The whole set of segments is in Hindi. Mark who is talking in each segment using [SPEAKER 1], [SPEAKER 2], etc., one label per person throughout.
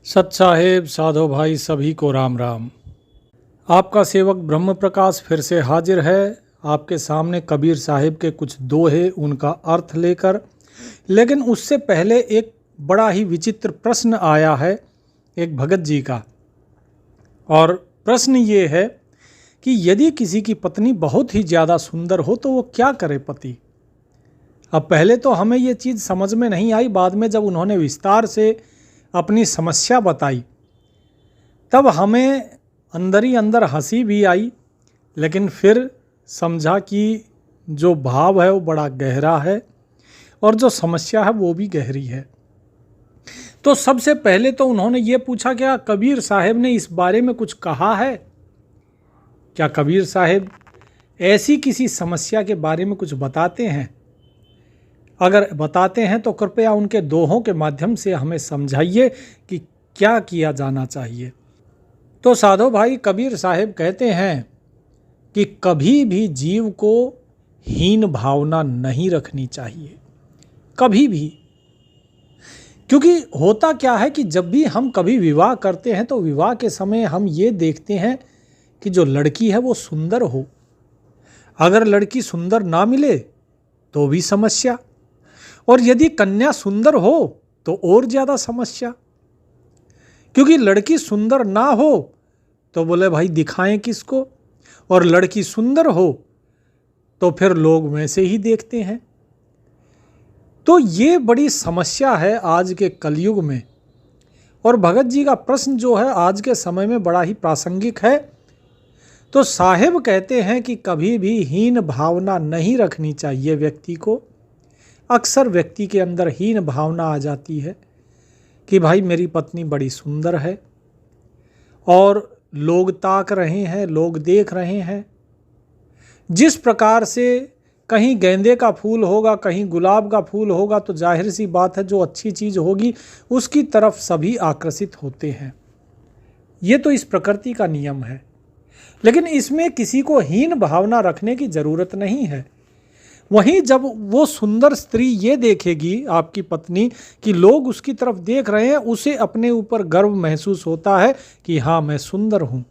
[SPEAKER 1] सत साहेब साधो भाई सभी को राम राम। आपका सेवक ब्रह्म प्रकाश फिर से हाजिर है आपके सामने कबीर साहिब के कुछ दोहे उनका अर्थ लेकर। लेकिन उससे पहले एक बड़ा ही विचित्र प्रश्न आया है एक भगत जी का। और प्रश्न ये है कि यदि किसी की पत्नी बहुत ही ज़्यादा सुंदर हो तो वो क्या करे पति। अब पहले तो हमें ये चीज़ समझ में नहीं आई, बाद में जब उन्होंने विस्तार से अपनी समस्या बताई तब हमें अंदर ही अंदर हंसी भी आई, लेकिन फिर समझा कि जो भाव है वो बड़ा गहरा है और जो समस्या है वो भी गहरी है। तो सबसे पहले तो उन्होंने ये पूछा क्या कबीर साहब ने इस बारे में कुछ कहा है, क्या कबीर साहब ऐसी किसी समस्या के बारे में कुछ बताते हैं। अगर बताते हैं तो कृपया उनके दोहों के माध्यम से हमें समझाइए कि क्या किया जाना चाहिए। तो साधो भाई कबीर साहब कहते हैं कि कभी भी जीव को हीन भावना नहीं रखनी चाहिए, कभी भी। क्योंकि होता क्या है कि जब भी हम कभी विवाह करते हैं तो विवाह के समय हम ये देखते हैं कि जो लड़की है वो सुंदर हो। अगर लड़की सुंदर ना मिले तो भी समस्या, और यदि कन्या सुंदर हो तो और ज़्यादा समस्या। क्योंकि लड़की सुंदर ना हो तो बोले भाई दिखाएं किसको, और लड़की सुंदर हो तो फिर लोग वैसे ही देखते हैं। तो ये बड़ी समस्या है आज के कलयुग में। और भगत जी का प्रश्न जो है आज के समय में बड़ा ही प्रासंगिक है। तो साहिब कहते हैं कि कभी भी हीन भावना नहीं रखनी चाहिए व्यक्ति को। अक्सर व्यक्ति के अंदर हीन भावना आ जाती है कि भाई मेरी पत्नी बड़ी सुंदर है और लोग ताक रहे हैं, लोग देख रहे हैं। जिस प्रकार से कहीं गेंदे का फूल होगा, कहीं गुलाब का फूल होगा, तो जाहिर सी बात है जो अच्छी चीज़ होगी उसकी तरफ सभी आकर्षित होते हैं। ये तो इस प्रकृति का नियम है। लेकिन इसमें किसी को हीन भावना रखने की ज़रूरत नहीं है। वहीं जब वो सुंदर स्त्री ये देखेगी आपकी पत्नी कि लोग उसकी तरफ देख रहे हैं, उसे अपने ऊपर गर्व महसूस होता है कि हाँ मैं सुंदर हूँ।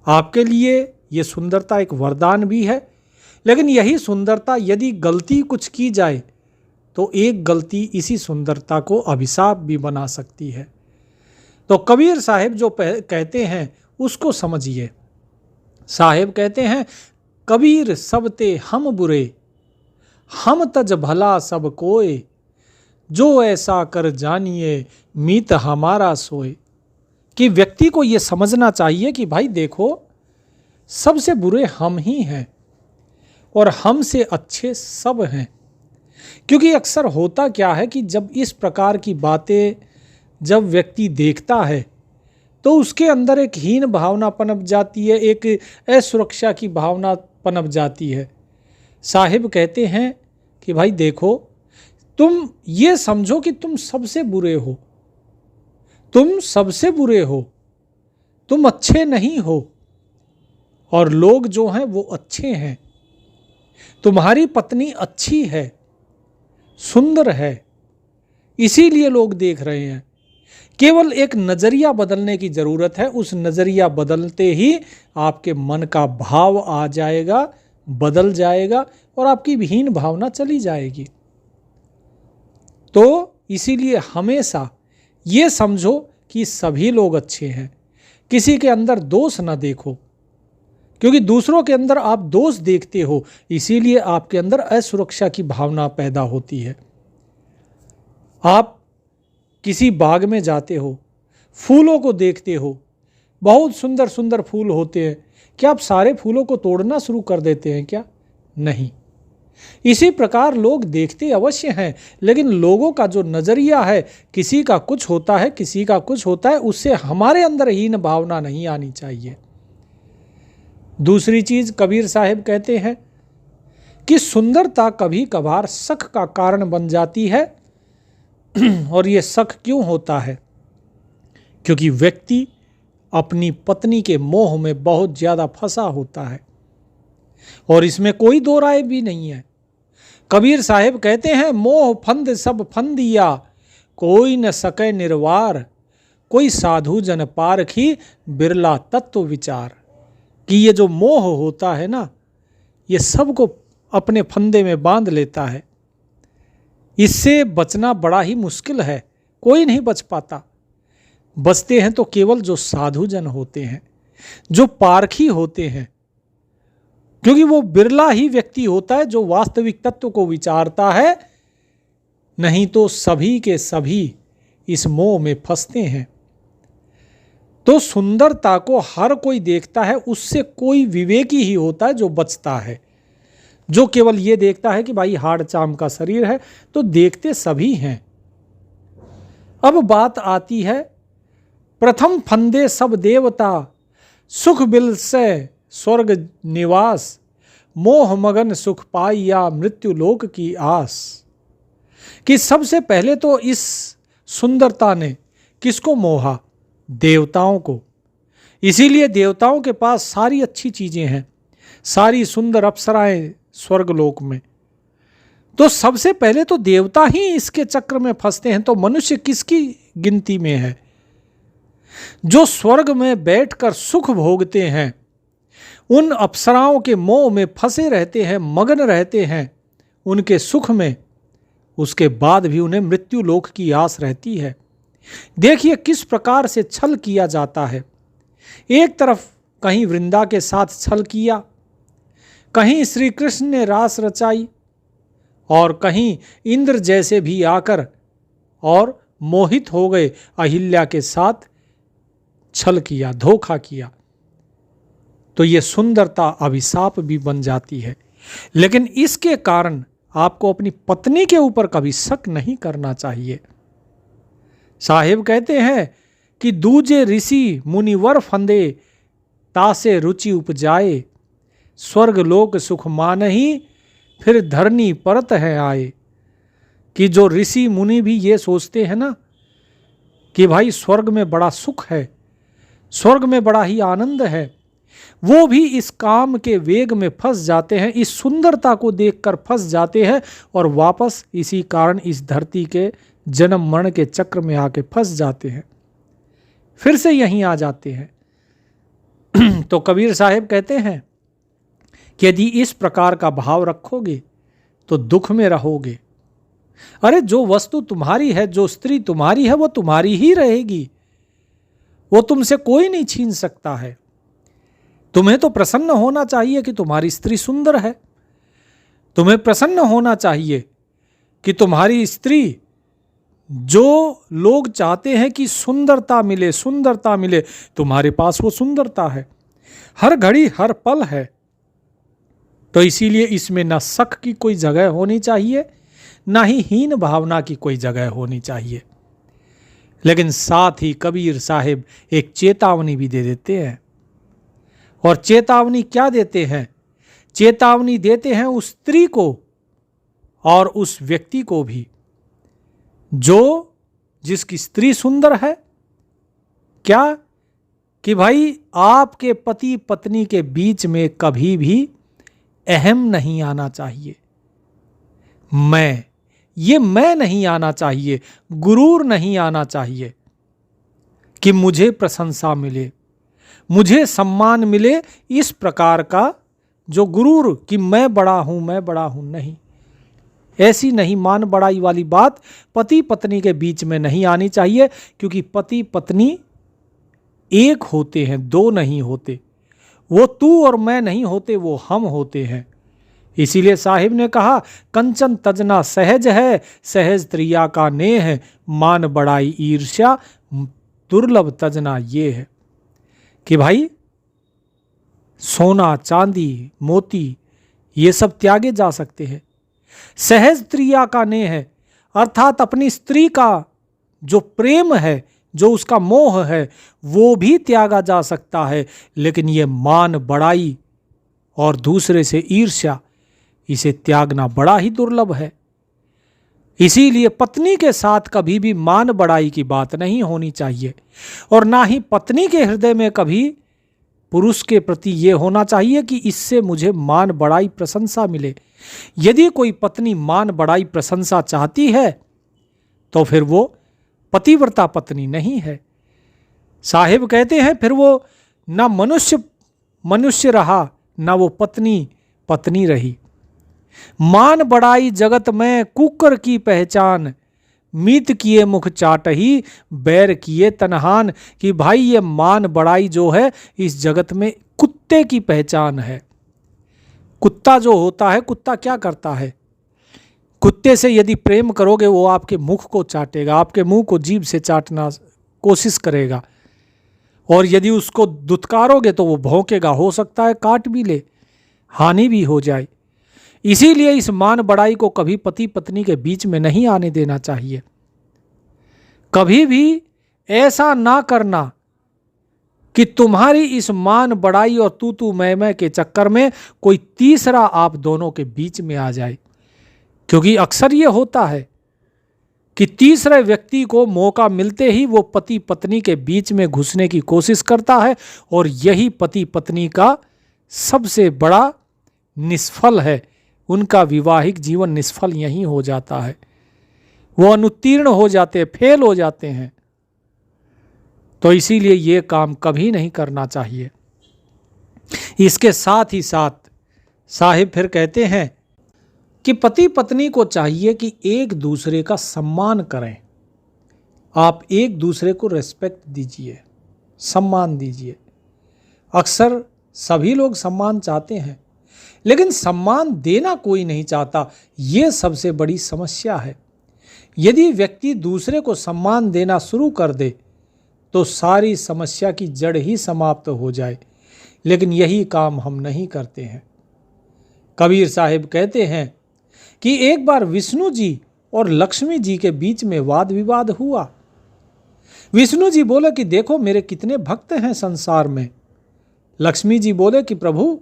[SPEAKER 1] आपके लिए ये सुंदरता एक वरदान भी है। लेकिन यही सुंदरता यदि गलती कुछ की जाए तो एक गलती इसी सुंदरता को अभिशाप भी बना सकती है। तो कबीर साहब जो कहते हैं उसको समझिए। साहब कहते हैं कबीर सब ते हम बुरे, हम तज भला सब कोय, जो ऐसा कर जानिए मीत हमारा सोए। कि व्यक्ति को ये समझना चाहिए कि भाई देखो सबसे बुरे हम ही हैं और हमसे अच्छे सब हैं। क्योंकि अक्सर होता क्या है कि जब इस प्रकार की बातें जब व्यक्ति देखता है तो उसके अंदर एक हीन भावना पनप जाती है, एक असुरक्षा की भावना पनप जाती है। साहिब कहते हैं कि भाई देखो तुम ये समझो कि तुम सबसे बुरे हो, तुम सबसे बुरे हो, तुम अच्छे नहीं हो और लोग जो हैं वो अच्छे हैं। तुम्हारी पत्नी अच्छी है, सुंदर है, इसीलिए लोग देख रहे हैं। केवल एक नज़रिया बदलने की ज़रूरत है। उस नज़रिया बदलते ही आपके मन का भाव आ जाएगा, बदल जाएगा और आपकी हीन भावना चली जाएगी। तो इसीलिए हमेशा ये समझो कि सभी लोग अच्छे हैं, किसी के अंदर दोष ना देखो। क्योंकि दूसरों के अंदर आप दोष देखते हो, इसीलिए आपके अंदर असुरक्षा की भावना पैदा होती है। आप किसी बाग में जाते हो, फूलों को देखते हो, बहुत सुंदर सुंदर फूल होते हैं, क्या आप सारे फूलों को तोड़ना शुरू कर देते हैं क्या? नहीं। इसी प्रकार लोग देखते अवश्य हैं, लेकिन लोगों का जो नज़रिया है, किसी का कुछ होता है, किसी का कुछ होता है, उससे हमारे अंदर हीन भावना नहीं आनी चाहिए। दूसरी चीज़ कबीर साहब कहते हैं कि सुंदरता कभी कभार शक का कारण बन जाती है। और ये शक क्यों होता है? क्योंकि व्यक्ति अपनी पत्नी के मोह में बहुत ज़्यादा फंसा होता है और इसमें कोई दो राय भी नहीं है। कबीर साहब कहते हैं मोह फंद सब फंदिया, कोई न सके निर्वार, कोई साधु जन पारखी बिरला तत्व विचार। कि ये जो मोह होता है ना, ये सबको अपने फंदे में बांध लेता है। इससे बचना बड़ा ही मुश्किल है, कोई नहीं बच पाता। बचते हैं तो केवल जो साधु जन होते हैं, जो पारखी होते हैं, क्योंकि वो बिरला ही व्यक्ति होता है जो वास्तविक तत्व को विचारता है। नहीं तो सभी के सभी इस मोह में फंसते हैं। तो सुंदरता को हर कोई देखता है, उससे कोई विवेकी ही होता है जो बचता है। जो केवल ये देखता है कि भाई हाड़ चाम का शरीर है, तो देखते सभी हैं। अब बात आती है, प्रथम फंदे सब देवता, सुख बिल से स्वर्ग निवास, मोह मगन सुख पाई या मृत्यु लोक की आस। कि सबसे पहले तो इस सुंदरता ने किसको मोहा? देवताओं को। इसीलिए देवताओं के पास सारी अच्छी चीजें हैं, सारी सुंदर अप्सराएं स्वर्गलोक में। तो सबसे पहले तो देवता ही इसके चक्र में फंसते हैं, तो मनुष्य किसकी गिनती में है? जो स्वर्ग में बैठकर सुख भोगते हैं, उन अप्सराओं के मोह में फंसे रहते हैं, मगन रहते हैं उनके सुख में, उसके बाद भी उन्हें मृत्यु लोक की आस रहती है। देखिए किस प्रकार से छल किया जाता है। एक तरफ कहीं वृंदा के साथ छल किया, कहीं श्री कृष्ण ने रास रचाई, और कहीं इंद्र जैसे भी आकर और मोहित हो गए, अहिल्या के साथ छल किया, धोखा किया। तो ये सुंदरता अभिशाप भी बन जाती है। लेकिन इसके कारण आपको अपनी पत्नी के ऊपर कभी शक नहीं करना चाहिए। साहिब कहते हैं कि दूजे ऋषि मुनिवर फंदे, तासे रुचि उपजाए, स्वर्ग लोक सुख मानही, फिर धरनी परत है आए। कि जो ऋषि मुनि भी ये सोचते हैं ना कि भाई स्वर्ग में बड़ा सुख है, स्वर्ग में बड़ा ही आनंद है, वो भी इस काम के वेग में फंस जाते हैं, इस सुंदरता को देखकर फंस जाते हैं, और वापस इसी कारण इस धरती के जन्म मरण के चक्र में आके फंस जाते हैं, फिर से यहीं आ जाते हैं। तो कबीर साहिब कहते हैं कि यदि इस प्रकार का भाव रखोगे तो दुख में रहोगे। अरे जो वस्तु तुम्हारी है, जो स्त्री तुम्हारी है, वो तुम्हारी ही रहेगी, वो तुमसे कोई नहीं छीन सकता है। तुम्हें तो प्रसन्न होना चाहिए कि तुम्हारी स्त्री सुंदर है, तुम्हें प्रसन्न होना चाहिए कि तुम्हारी स्त्री, जो लोग चाहते हैं कि सुंदरता मिले, सुंदरता मिले, तुम्हारे पास वो सुंदरता है, हर घड़ी हर पल है। तो इसीलिए इसमें ना शक की कोई जगह होनी चाहिए, ना ही हीन भावना की कोई जगह होनी चाहिए। लेकिन साथ ही कबीर साहिब एक चेतावनी भी दे देते हैं। और चेतावनी क्या देते हैं? चेतावनी देते हैं उस स्त्री को और उस व्यक्ति को भी जो जिसकी स्त्री सुंदर है। क्या कि भाई आपके पति पत्नी के बीच में कभी भी अहम नहीं आना चाहिए, मैं नहीं आना चाहिए, गुरूर नहीं आना चाहिए कि मुझे प्रशंसा मिले, मुझे सम्मान मिले, इस प्रकार का जो गुरूर कि मैं बड़ा हूं, नहीं, ऐसी नहीं मान बढ़ाई वाली बात पति पत्नी के बीच में नहीं आनी चाहिए। क्योंकि पति पत्नी एक होते हैं, दो नहीं होते। वो तू और मैं नहीं होते, वो हम होते हैं। इसीलिए साहिब ने कहा, कंचन तजना सहज है, सहज त्रिया का नेह, मान बढ़ाई ईर्ष्या दुर्लभ तजना ये है। कि भाई सोना चांदी मोती ये सब त्यागे जा सकते हैं, सहज त्रिया का नेह है, अर्थात अपनी स्त्री का जो प्रेम है, जो उसका मोह है, वो भी त्यागा जा सकता है। लेकिन ये मान बढ़ाई और दूसरे से ईर्ष्या, इसे त्यागना बड़ा ही दुर्लभ है। इसीलिए पत्नी के साथ कभी भी मान बढ़ाई की बात नहीं होनी चाहिए, और ना ही पत्नी के हृदय में कभी पुरुष के प्रति ये होना चाहिए कि इससे मुझे मान बढ़ाई प्रशंसा मिले। यदि कोई पत्नी मान बढ़ाई प्रशंसा चाहती है तो फिर वो पतिव्रता पत्नी नहीं है। साहिब कहते हैं फिर वो ना मनुष्य रहा, ना वो पत्नी रही। मान बढ़ाई जगत में कुकर की पहचान, मीत किए मुख चाटही, बैर किए तनहान। कि भाई ये मान बढ़ाई जो है इस जगत में कुत्ते की पहचान है। कुत्ता जो होता है, कुत्ता क्या करता है? कुत्ते से यदि प्रेम करोगे वो आपके मुख को चाटेगा, आपके मुंह को जीभ से चाटना कोशिश करेगा, और यदि उसको दुत्कारोगे तो वो भौंकेगा, हो सकता है काट भी ले, हानि भी हो जाए। इसीलिए इस मान बढ़ाई को कभी पति पत्नी के बीच में नहीं आने देना चाहिए। कभी भी ऐसा ना करना कि तुम्हारी इस मान बढ़ाई और तू मैं के चक्कर में कोई तीसरा आप दोनों के बीच में आ जाए। क्योंकि अक्सर ये होता है कि तीसरे व्यक्ति को मौका मिलते ही वो पति पत्नी के बीच में घुसने की कोशिश करता है, और यही पति पत्नी का सबसे बड़ा निष्फल है। उनका वैवाहिक जीवन निष्फल यहीं हो जाता है, वो अनुत्तीर्ण हो जाते, फेल हो जाते हैं। तो इसीलिए ये काम कभी नहीं करना चाहिए। इसके साथ ही साथ साहिब फिर कहते हैं कि पति पत्नी को चाहिए कि एक दूसरे का सम्मान करें। आप एक दूसरे को रिस्पेक्ट दीजिए, सम्मान दीजिए। अक्सर सभी लोग सम्मान चाहते हैं, लेकिन सम्मान देना कोई नहीं चाहता। ये सबसे बड़ी समस्या है। यदि व्यक्ति दूसरे को सम्मान देना शुरू कर दे तो सारी समस्या की जड़ ही समाप्त हो जाए, लेकिन यही काम हम नहीं करते हैं। कबीर साहिब कहते हैं कि एक बार विष्णु जी और लक्ष्मी जी के बीच में वाद विवाद हुआ। विष्णु जी बोले कि देखो मेरे कितने भक्त हैं संसार में। लक्ष्मी जी बोले कि प्रभु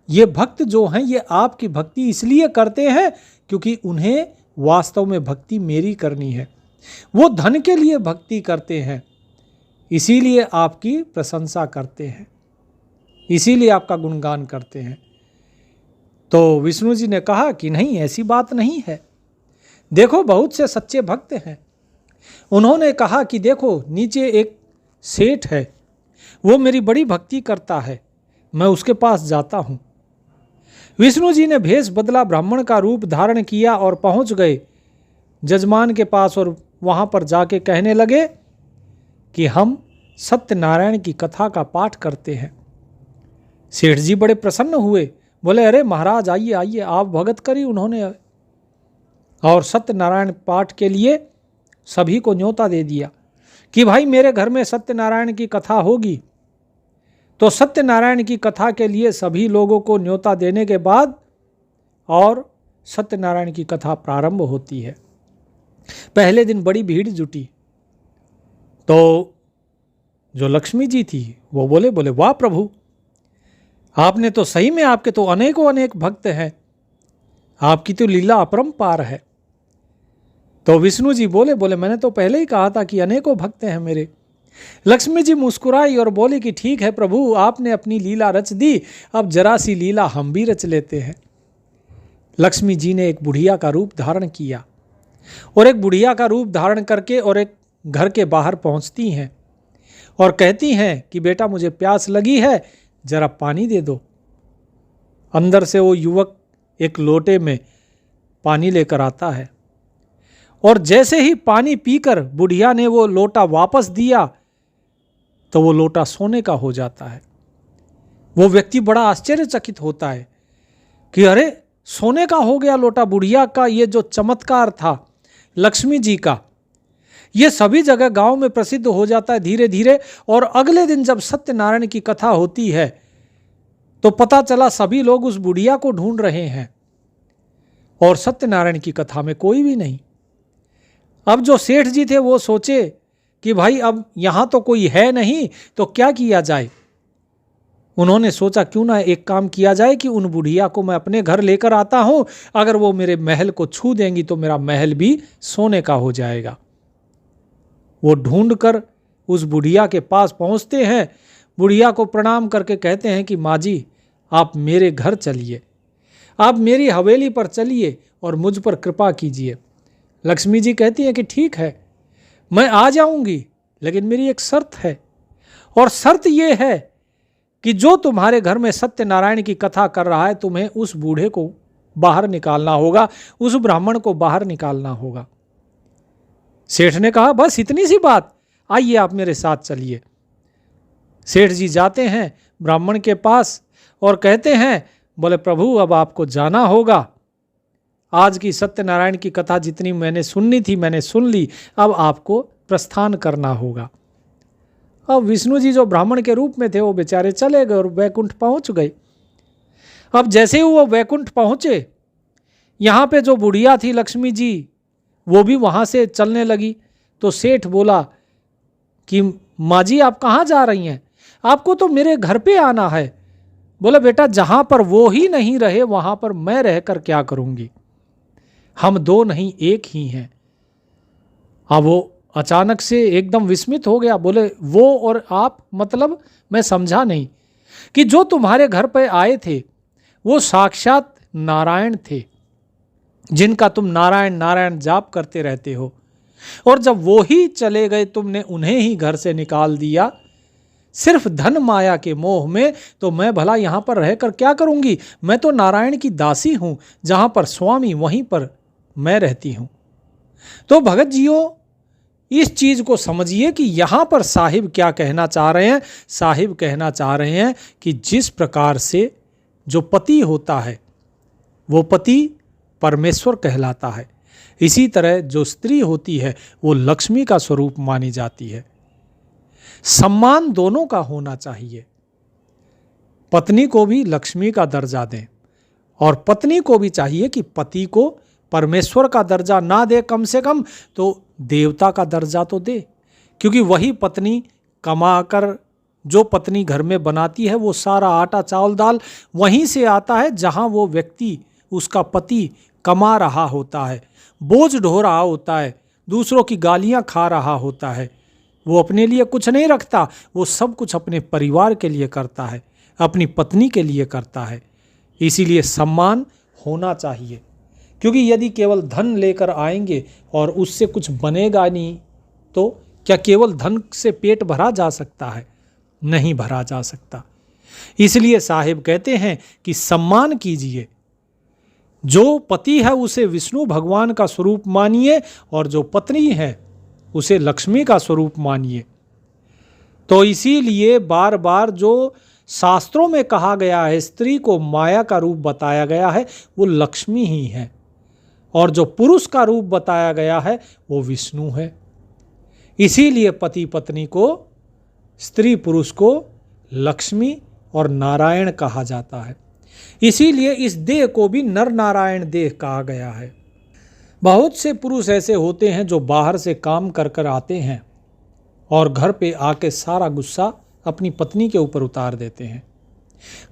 [SPEAKER 1] ये भक्त जो हैं ये आपकी भक्ति इसलिए करते हैं क्योंकि उन्हें वास्तव में भक्ति मेरी करनी है। वो धन के लिए भक्ति करते हैं, इसीलिए आपकी प्रशंसा करते हैं, इसीलिए आपका गुणगान करते हैं। तो विष्णु जी ने कहा कि नहीं, ऐसी बात नहीं है। देखो बहुत से सच्चे भक्त हैं। उन्होंने कहा कि देखो नीचे एक सेठ है, वो मेरी बड़ी भक्ति करता है, मैं उसके पास जाता हूँ। विष्णु जी ने भेष बदला, ब्राह्मण का रूप धारण किया और पहुँच गए जजमान के पास, और वहाँ पर जाके कहने लगे कि हम सत्यनारायण की कथा का पाठ करते हैं। सेठ जी बड़े प्रसन्न हुए, बोले अरे महाराज आइए आइए, आप भगत करी उन्होंने, और सत्यनारायण पाठ के लिए सभी को न्योता दे दिया कि भाई मेरे घर में सत्यनारायण की कथा होगी। तो सत्यनारायण की कथा के लिए सभी लोगों को न्योता देने के बाद और सत्यनारायण की कथा प्रारंभ होती है। पहले दिन बड़ी भीड़ जुटी, तो जो लक्ष्मी जी थी वो बोले वाह प्रभु, आपने तो सही में, आपके तो अनेकों अनेक भक्त हैं, आपकी तो लीला अपरंपार है। तो विष्णु जी बोले मैंने तो पहले ही कहा था कि अनेकों भक्त हैं मेरे। लक्ष्मी जी मुस्कुराई और बोली कि ठीक है प्रभु, आपने अपनी लीला रच दी, अब जरा सी लीला हम भी रच लेते हैं। लक्ष्मी जी ने एक बुढ़िया का रूप धारण किया, और एक बुढ़िया का रूप धारण करके और एक घर के बाहर पहुंचती हैं और कहती हैं कि बेटा मुझे प्यास लगी है, जरा पानी दे दो। अंदर से वो युवक एक लोटे में पानी लेकर आता है, और जैसे ही पानी पीकर बुढ़िया ने वो लोटा वापस दिया तो वो लोटा सोने का हो जाता है। वो व्यक्ति बड़ा आश्चर्यचकित होता है कि अरे सोने का हो गया लोटा। बुढ़िया का ये जो चमत्कार था लक्ष्मी जी का, ये सभी जगह गांव में प्रसिद्ध हो जाता है धीरे धीरे। और अगले दिन जब सत्यनारायण की कथा होती है तो पता चला सभी लोग उस बुढ़िया को ढूंढ रहे हैं, और सत्यनारायण की कथा में कोई भी नहीं। अब जो सेठ जी थे वो सोचे कि भाई अब यहाँ तो कोई है नहीं, तो क्या किया जाए। उन्होंने सोचा क्यों ना एक काम किया जाए कि उन बुढ़िया को मैं अपने घर लेकर आता हूँ, अगर वो मेरे महल को छू देंगी तो मेरा महल भी सोने का हो जाएगा। वो ढूंढकर उस बुढ़िया के पास पहुँचते हैं, बुढ़िया को प्रणाम करके कहते हैं कि माँ जी आप मेरे घर चलिए, आप मेरी हवेली पर चलिए और मुझ पर कृपा कीजिए। लक्ष्मी जी कहती हैं कि ठीक है मैं आ जाऊंगी, लेकिन मेरी एक शर्त है, और शर्त ये है कि जो तुम्हारे घर में सत्यनारायण की कथा कर रहा है, तुम्हें उस बूढ़े को बाहर निकालना होगा, उस ब्राह्मण को बाहर निकालना होगा। सेठ ने कहा, बस इतनी सी बात, आइए आप मेरे साथ चलिए। सेठ जी जाते हैं ब्राह्मण के पास और कहते हैं, बोले प्रभु अब आपको जाना होगा, आज की सत्यनारायण की कथा जितनी मैंने सुननी थी मैंने सुन ली, अब आपको प्रस्थान करना होगा। अब विष्णु जी जो ब्राह्मण के रूप में थे वो बेचारे चले गए और वैकुंठ पहुंच गए। अब जैसे ही वो वैकुंठ पहुंचे, यहाँ पे जो बुढ़िया थी लक्ष्मी जी वो भी वहाँ से चलने लगी। तो सेठ बोला कि माँ जी आप कहाँ जा रही हैं, आपको तो मेरे घर पे आना है। बोले बेटा जहाँ पर वो ही नहीं रहे वहाँ पर मैं रहकर क्या करूँगी, हम दो नहीं एक ही हैं। अब वो अचानक से एकदम विस्मित हो गया, बोले वो और आप, मतलब मैं समझा नहीं। कि जो तुम्हारे घर पे आए थे वो साक्षात नारायण थे, जिनका तुम नारायण नारायण जाप करते रहते हो, और जब वो ही चले गए तुमने उन्हें ही घर से निकाल दिया सिर्फ धन माया के मोह में, तो मैं भला यहाँ पर रहकर क्या करूँगी, मैं तो नारायण की दासी हूँ, जहाँ पर स्वामी वहीं पर मैं रहती हूँ। तो भगत जियों इस चीज़ को समझिए कि यहाँ पर साहिब क्या कहना चाह रहे हैं। साहिब कहना चाह रहे हैं कि जिस प्रकार से जो पति होता है वो पति परमेश्वर कहलाता है, इसी तरह जो स्त्री होती है वो लक्ष्मी का स्वरूप मानी जाती है। सम्मान दोनों का होना चाहिए, पत्नी को भी लक्ष्मी का दर्जा दें और पत्नी को भी चाहिए कि पति को परमेश्वर का दर्जा ना दे, कम से कम तो देवता का दर्जा तो दे, क्योंकि वही पत्नी कमाकर जो पत्नी घर में बनाती है वो सारा आटा चावल दाल वहीं से आता है जहां वो व्यक्ति उसका पति कमा रहा होता है, बोझ ढो रहा होता है, दूसरों की गालियां खा रहा होता है। वो अपने लिए कुछ नहीं रखता, वो सब कुछ अपने परिवार के लिए करता है, अपनी पत्नी के लिए करता है। इसीलिए सम्मान होना चाहिए, क्योंकि यदि केवल धन लेकर आएंगे और उससे कुछ बनेगा नहीं तो क्या केवल धन से पेट भरा जा सकता है? नहीं भरा जा सकता। इसलिए साहिब कहते हैं कि सम्मान कीजिए, जो पति है उसे विष्णु भगवान का स्वरूप मानिए और जो पत्नी है उसे लक्ष्मी का स्वरूप मानिए। तो इसीलिए बार बार जो शास्त्रों में कहा गया है, स्त्री को माया का रूप बताया गया है वो लक्ष्मी ही है, और जो पुरुष का रूप बताया गया है वो विष्णु है। इसीलिए पति पत्नी को, स्त्री पुरुष को लक्ष्मी और नारायण कहा जाता है। इसीलिए इस देह को भी नर नारायण देह कहा गया है। बहुत से पुरुष ऐसे होते हैं जो बाहर से काम कर कर आते हैं और घर पे आके सारा गुस्सा अपनी पत्नी के ऊपर उतार देते हैं।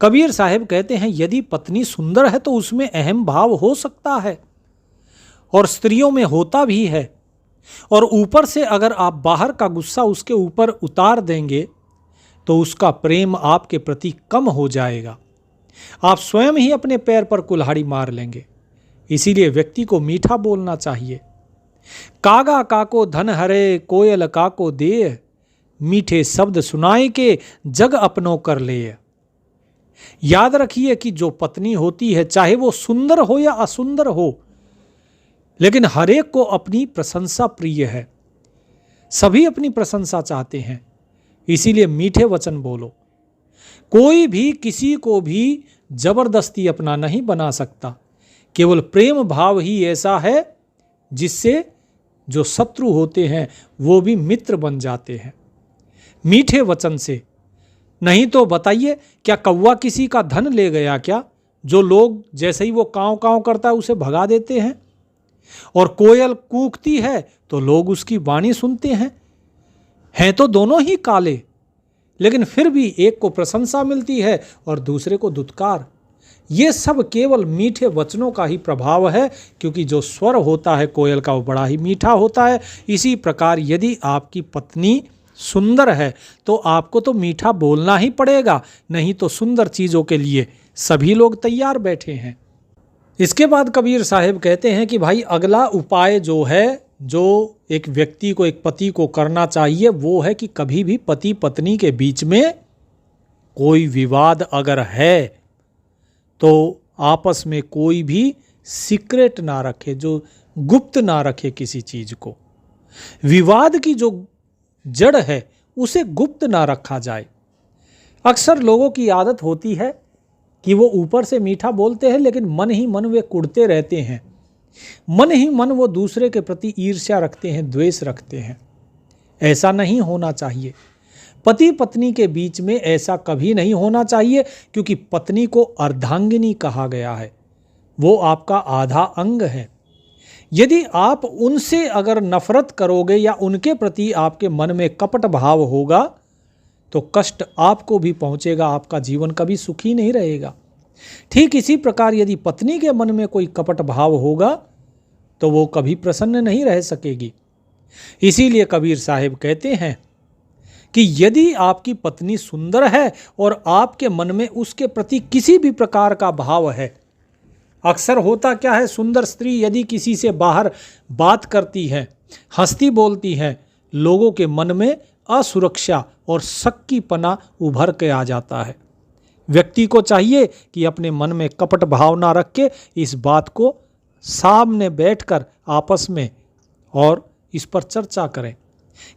[SPEAKER 1] कबीर साहब कहते हैं यदि पत्नी सुंदर है तो उसमें अहम भाव हो सकता है, और स्त्रियों में होता भी है, और ऊपर से अगर आप बाहर का गुस्सा उसके ऊपर उतार देंगे तो उसका प्रेम आपके प्रति कम हो जाएगा, आप स्वयं ही अपने पैर पर कुल्हाड़ी मार लेंगे। इसीलिए व्यक्ति को मीठा बोलना चाहिए। कागा काको धन हरे कोयल काको दे, मीठे शब्द सुनाए के जग अपनों कर ले। याद रखिए कि जो पत्नी होती है चाहे वो सुंदर हो या असुंदर हो, लेकिन हर एक को अपनी प्रशंसा प्रिय है, सभी अपनी प्रशंसा चाहते हैं। इसीलिए मीठे वचन बोलो। कोई भी किसी को भी जबरदस्ती अपना नहीं बना सकता, केवल प्रेम भाव ही ऐसा है जिससे जो शत्रु होते हैं वो भी मित्र बन जाते हैं मीठे वचन से। नहीं तो बताइए क्या कौवा किसी का धन ले गया क्या, जो लोग जैसे ही वो काँव काँव करता है उसे भगा देते हैं, और कोयल कूकती है तो लोग उसकी वाणी सुनते हैं तो दोनों ही काले, लेकिन फिर भी एक को प्रशंसा मिलती है और दूसरे को दुत्कार। ये सब केवल मीठे वचनों का ही प्रभाव है, क्योंकि जो स्वर होता है कोयल का वो बड़ा ही मीठा होता है। इसी प्रकार यदि आपकी पत्नी सुंदर है तो आपको तो मीठा बोलना ही पड़ेगा, नहीं तो सुंदर चीज़ों के लिए सभी लोग तैयार बैठे हैं। इसके बाद कबीर साहब कहते हैं कि भाई अगला उपाय जो है जो एक व्यक्ति को, एक पति को करना चाहिए वो है कि कभी भी पति पत्नी के बीच में कोई विवाद अगर है तो आपस में कोई भी सीक्रेट ना रखे, जो गुप्त ना रखे किसी चीज को। विवाद की जो जड़ है उसे गुप्त ना रखा जाए। अक्सर लोगों की आदत होती है कि वो ऊपर से मीठा बोलते हैं लेकिन मन ही मन वे कुढ़ते रहते हैं, मन ही मन वो दूसरे के प्रति ईर्ष्या रखते हैं, द्वेष रखते हैं। ऐसा नहीं होना चाहिए। पति पत्नी के बीच में ऐसा कभी नहीं होना चाहिए, क्योंकि पत्नी को अर्धांगिनी कहा गया है, वो आपका आधा अंग है। यदि आप उनसे अगर नफरत करोगे या उनके प्रति आपके मन में कपट भाव होगा तो कष्ट आपको भी पहुंचेगा, आपका जीवन कभी सुखी नहीं रहेगा। ठीक इसी प्रकार यदि पत्नी के मन में कोई कपट भाव होगा तो वो कभी प्रसन्न नहीं रह सकेगी। इसीलिए कबीर साहिब कहते हैं कि यदि आपकी पत्नी सुंदर है और आपके मन में उसके प्रति किसी भी प्रकार का भाव है, अक्सर होता क्या है, सुंदर स्त्री यदि किसी से बाहर बात करती है, हंसती बोलती है, लोगों के मन में असुरक्षा और शक्कीपना उभर के आ जाता है। व्यक्ति को चाहिए कि अपने मन में कपट भाव ना रख के इस बात को सामने बैठकर आपस में और इस पर चर्चा करें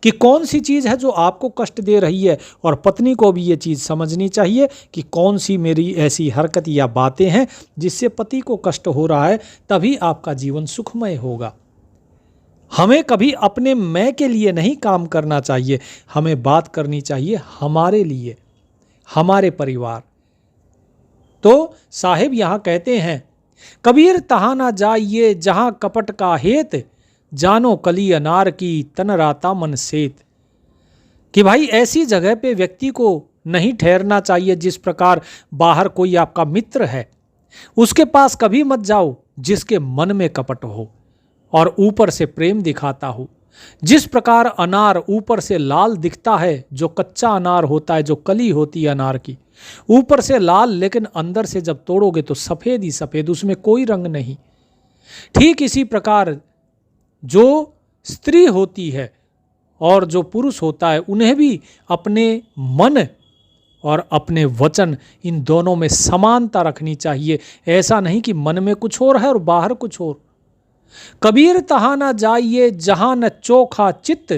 [SPEAKER 1] कि कौन सी चीज़ है जो आपको कष्ट दे रही है, और पत्नी को भी ये चीज़ समझनी चाहिए कि कौन सी मेरी ऐसी हरकत या बातें हैं जिससे पति को कष्ट हो रहा है। तभी आपका जीवन सुखमय होगा। हमें कभी अपने मैं के लिए नहीं काम करना चाहिए, हमें बात करनी चाहिए हमारे लिए, हमारे परिवार। तो साहिब यहाँ कहते हैं, कबीर तहाँ ना जाइए जहाँ कपट का हेत, जानो कली अनार की तन राता मन सेत। कि भाई ऐसी जगह पे व्यक्ति को नहीं ठहरना चाहिए जिस प्रकार बाहर कोई आपका मित्र है उसके पास कभी मत जाओ जिसके मन में कपट हो और ऊपर से प्रेम दिखाता हो। जिस प्रकार अनार ऊपर से लाल दिखता है, जो कच्चा अनार होता है, जो कली होती है अनार की, ऊपर से लाल लेकिन अंदर से जब तोड़ोगे तो सफ़ेद ही सफ़ेद, उसमें कोई रंग नहीं। ठीक इसी प्रकार जो स्त्री होती है और जो पुरुष होता है उन्हें भी अपने मन और अपने वचन, इन दोनों में समानता रखनी चाहिए। ऐसा नहीं कि मन में कुछ और है और बाहर कुछ और। कबीर तहाँ न जाइए जहाँ न चोखा चित्त,